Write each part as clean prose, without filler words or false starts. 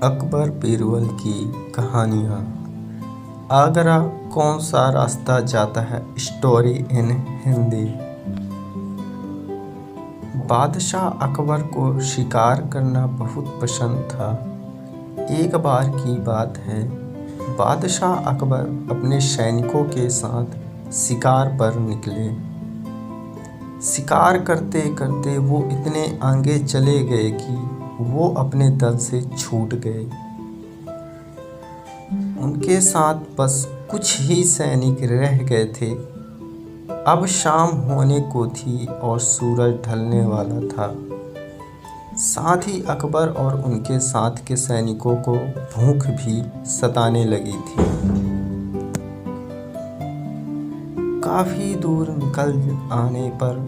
अकबर बीरबल की कहानियाँ। आगरा कौन सा रास्ता जाता है? Story in Hindi. बादशाह अकबर को शिकार करना बहुत पसंद था। एक बार की बात है, बादशाह अकबर अपने सैनिकों के साथ शिकार पर निकले। शिकार करते करते वो इतने आगे चले गए कि वो अपने दल से छूट गए। उनके साथ बस कुछ ही सैनिक रह गए थे। अब शाम होने को थी और सूरज ढलने वाला था। साथ ही अकबर और उनके साथ के सैनिकों को भूख भी सताने लगी थी। काफी दूर निकल आने पर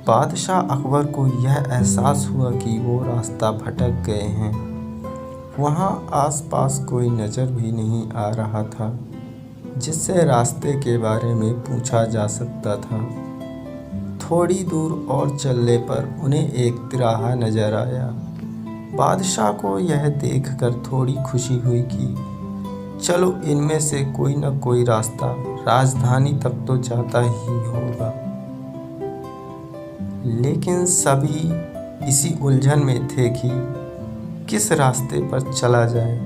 बादशाह अकबर को यह एहसास हुआ कि वो रास्ता भटक गए हैं। वहाँ आसपास कोई नज़र भी नहीं आ रहा था जिससे रास्ते के बारे में पूछा जा सकता था। थोड़ी दूर और चलने पर उन्हें एक तिराहा नज़र आया। बादशाह को यह देखकर थोड़ी खुशी हुई कि चलो इनमें से कोई न कोई रास्ता राजधानी तक तो जाता ही होगा। लेकिन सभी इसी उलझन में थे कि किस रास्ते पर चला जाए।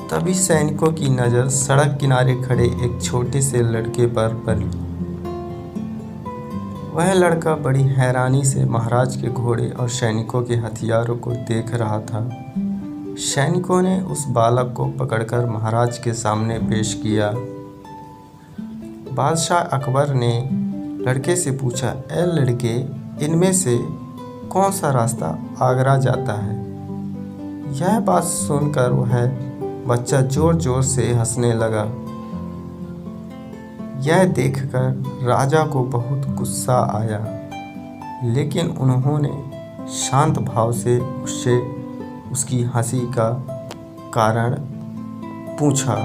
तभी सैनिकों की नज़र सड़क किनारे खड़े एक छोटे से लड़के पर पड़ी। वह लड़का बड़ी हैरानी से महाराज के घोड़े और सैनिकों के हथियारों को देख रहा था। सैनिकों ने उस बालक को पकड़कर महाराज के सामने पेश किया। बादशाह अकबर ने लड़के से पूछा, ए लड़के, इनमें से कौन सा रास्ता आगरा जाता है? यह बात सुनकर वह बच्चा जोर जोर से हंसने लगा। यह देखकर राजा को बहुत गुस्सा आया, लेकिन उन्होंने शांत भाव से उससे उसकी हंसी का कारण पूछा।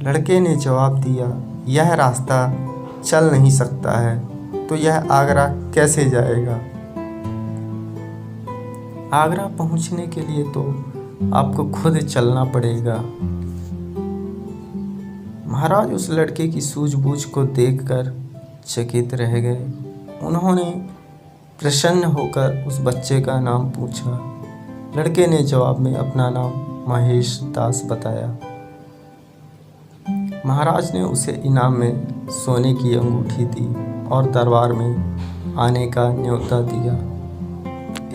लड़के ने जवाब दिया, यह रास्ता चल नहीं सकता है तो यह आगरा कैसे जाएगा? आगरा पहुंचने के लिए तो आपको खुद चलना पड़ेगा। महाराज उस लड़के की सूझबूझ को देखकर चकित रह गए। उन्होंने प्रसन्न होकर उस बच्चे का नाम पूछा। लड़के ने जवाब में अपना नाम महेश दास बताया। महाराज ने उसे इनाम में सोने की अंगूठी दी और दरबार में आने का न्योता दिया।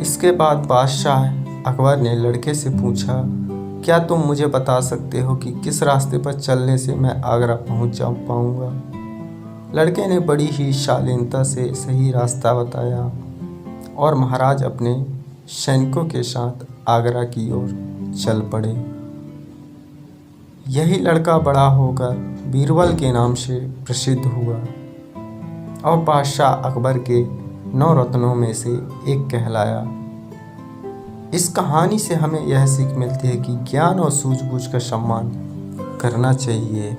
इसके बाद बादशाह अकबर ने लड़के से पूछा, क्या तुम मुझे बता सकते हो कि किस रास्ते पर चलने से मैं आगरा पहुंच जा पाऊंगा? लड़के ने बड़ी ही शालीनता से सही रास्ता बताया और महाराज अपने सैनिकों के साथ आगरा की ओर चल पड़े। यही लड़का बड़ा होकर बीरबल के नाम से प्रसिद्ध हुआ और बादशाह अकबर के 9 रत्नों में से एक कहलाया। इस कहानी से हमें यह सीख मिलती है कि ज्ञान और सूझबूझ का सम्मान करना चाहिए।